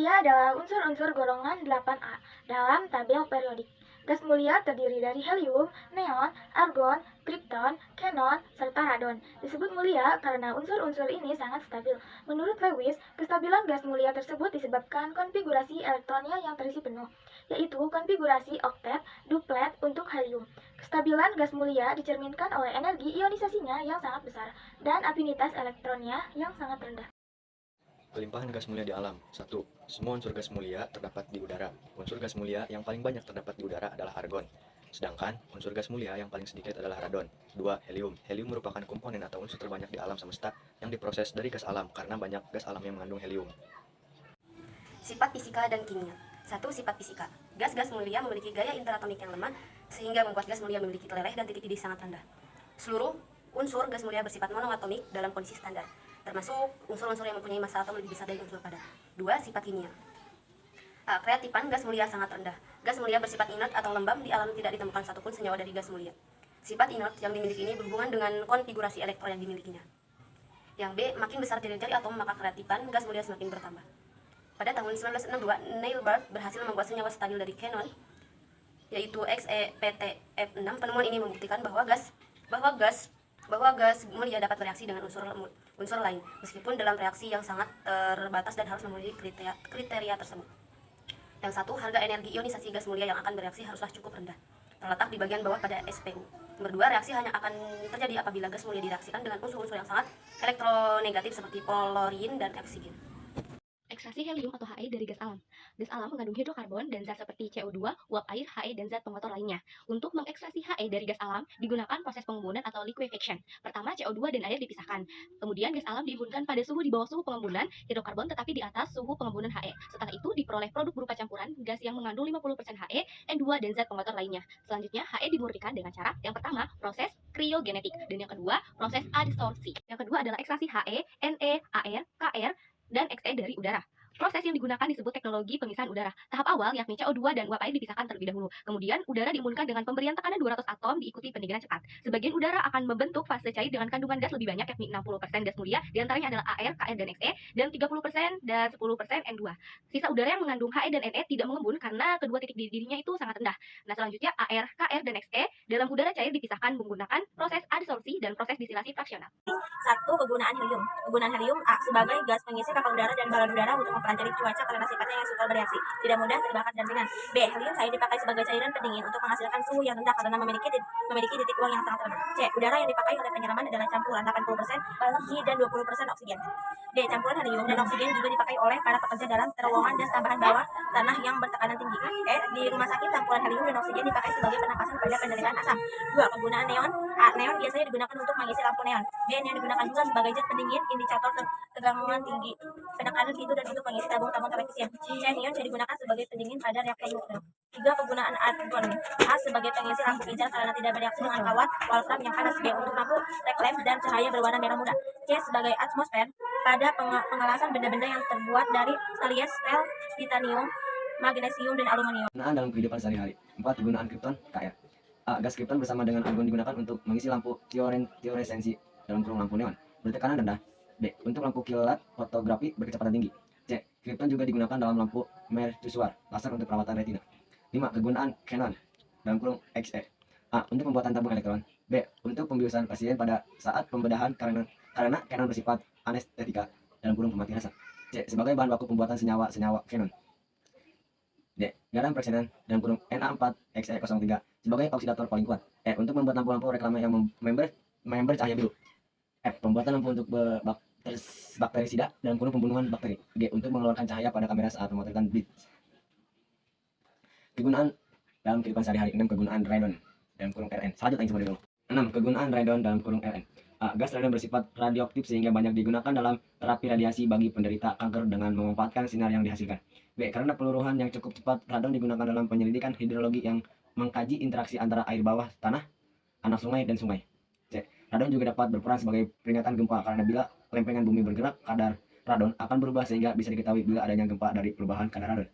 mulia adalah unsur-unsur golongan 8A dalam tabel periodik. Gas mulia terdiri dari helium, neon, argon, kripton, xenon, serta radon. Disebut mulia karena unsur-unsur ini sangat stabil. Menurut Lewis, kestabilan gas mulia tersebut disebabkan konfigurasi elektronnya yang terisi penuh, yaitu konfigurasi oktet, duplet untuk helium. Kestabilan gas mulia dicerminkan oleh energi ionisasinya yang sangat besar dan afinitas elektronnya yang sangat rendah. Pelimpahan gas mulia di alam. 1. Semua unsur gas mulia terdapat di udara. Unsur gas mulia yang paling banyak terdapat di udara adalah argon. Sedangkan unsur gas mulia yang paling sedikit adalah radon. 2. Helium. Helium merupakan komponen atau unsur terbanyak di alam semesta yang diproses dari gas alam karena banyak gas alam yang mengandung helium. Sifat fisika dan kimia. 1. Sifat fisika. Gas-gas mulia memiliki gaya interatomik yang lemah sehingga membuat gas mulia memiliki teleleh dan titik didih sangat rendah. Seluruh unsur gas mulia bersifat monoatomik dalam kondisi standar, termasuk unsur-unsur yang mempunyai massa atom lebih besar dari unsur padat. 2. Sifat kimia. Kreatipan gas mulia sangat rendah. Gas mulia bersifat inert atau lembab, di alam tidak ditemukan satupun senyawa dari gas mulia. Sifat inert yang dimiliki ini berhubungan dengan konfigurasi elektron yang dimilikinya. Yang B, makin besar jari-jari atom maka kreatipan gas mulia semakin bertambah. Pada tahun 1962, Neil Barth berhasil membuat senyawa stabil dari xenon, yaitu XePtF6. Penemuan ini membuktikan bahwa gas mulia dapat bereaksi dengan unsur lain, meskipun dalam reaksi yang sangat terbatas dan harus memenuhi kriteria tersebut. Yang 1, harga energi ionisasi gas mulia yang akan bereaksi haruslah cukup rendah, terletak di bagian bawah pada SPU. Nomor 2, reaksi hanya akan terjadi apabila gas mulia direaksikan dengan unsur-unsur yang sangat elektronegatif seperti polorin dan oksigen. Ekstraksi helium atau He dari gas alam. Gas alam mengandung hidrokarbon dan zat seperti CO2, uap air, He, dan zat pengotor lainnya. Untuk mengekstraksi He dari gas alam, digunakan proses pengembunan atau liquefaction. Pertama, CO2 dan air dipisahkan. Kemudian gas alam diimbunkan pada suhu di bawah suhu pengembunan hidrokarbon tetapi di atas suhu pengembunan He. Setelah itu diperoleh produk berupa campuran gas yang mengandung 50% He, N2, dan zat pengotor lainnya. Selanjutnya, He dimurnikan dengan cara yang pertama, proses kriogenetik, dan yang kedua, proses adsorpsi. Yang kedua adalah ekstraksi He, Ne, Ar, Kr, dan Xe dari udara. Proses yang digunakan disebut teknologi pemisahan udara. Tahap awal yakni CO2 dan uap air dipisahkan terlebih dahulu. Kemudian udara diimbunkan dengan pemberian tekanan 200 atom diikuti pendinginan cepat. Sebagian udara akan membentuk fase cair dengan kandungan gas lebih banyak yakni 60% gas mulia, diantaranya adalah Ar, Kr, dan Xe, dan 30% dan 10% N2. Sisa udara yang mengandung He dan Ne tidak mengembun karena kedua titik didihnya itu sangat rendah. Nah, selanjutnya Ar, Kr, dan Xe dalam udara cair dipisahkan menggunakan proses adsorpsi dan proses distilasi fraksional. 1. Kegunaan helium. Kegunaan helium A sebagai gas pengisi kapal udara dan balon udara untuk mempelajari cuaca karena sifatnya yang suka bereaksi, tidak mudah terbakar dan ringan. B. Helium cair dipakai sebagai cairan pendingin untuk menghasilkan suhu yang rendah karena memiliki titik buang yang sangat rendah. C. Udara yang dipakai oleh penyiraman adalah campuran 80% oksigen dan 20% oksigen. D. Campuran helium dan oksigen juga dipakai oleh para pekerja dalam terowongan dan tambahan bawah tanah yang bertekanan tinggi. E. Di rumah sakit campuran helium dan oksigen dipakai sebagai pernapasan pada penderita asam. 2. Penggunaan neon. A. Neon biasanya digunakan untuk mengisi lampu neon. B. Neon digunakan juga sebagai zat pendingin, indikator tegangan tinggi penekanan pintu dan untuk mengisi tabung-tabung televisi. C. Neon bisa digunakan sebagai pendingin pada reaktor nuklir. 3. Penggunaan argon. A. Sebagai pengisi lampu hijau karena tidak bereaksi dengan kawat wolfram yang panas. B. Untuk lampu reklame dan cahaya berwarna merah muda. C. Sebagai atmosfer pada pengelasan benda-benda yang terbuat dari stelies, stel, titanium, magnesium, dan aluminium. Penggunaan dalam kehidupan sehari-hari. 4. Penggunaan kripton, Kr. A. Gas kripton bersama dengan argon digunakan untuk mengisi lampu fluoresensi dalam kurung lampu neon bertekanan rendah. B. Untuk lampu kilat fotografi berkecepatan tinggi. C. Kripton juga digunakan dalam lampu mercusuar laser untuk perawatan retina. 5. Kegunaan xenon dalam kurung Xe. A. Untuk pembuatan tabung elektron. B. Untuk pembiusan pasien pada saat pembedahan karena xenon bersifat anestetika dalam kurung pemati rasa. C. Sebagai bahan baku pembuatan senyawa xenon. D. Garam persenan dalam kurung Na4Xe03 sebagai oksidator paling kuat. E. Untuk membuat lampu-lampu reklame yang member cahaya biru. F. Pembuatan lampu untuk bakterisida dalam kurung pembunuhan bakteri. G. Untuk mengeluarkan cahaya pada kamera saat memotretkan blitz. Kegunaan dalam kehidupan sehari-hari. 6. Kegunaan radon dalam kurung Rn. Selanjutnya yang dulu. 6. Kegunaan radon dalam kurung Rn. A. Gas radon bersifat radioaktif sehingga banyak digunakan dalam terapi radiasi bagi penderita kanker dengan memanfaatkan sinar yang dihasilkan. B. Karena peluruhan yang cukup cepat, radon digunakan dalam penyelidikan hidrologi yang mengkaji interaksi antara air bawah tanah, anak sungai, dan sungai. C. Radon juga dapat berperan sebagai peringatan gempa karena bila lempengan bumi bergerak, kadar radon akan berubah sehingga bisa diketahui bila adanya gempa dari perubahan kadar radon.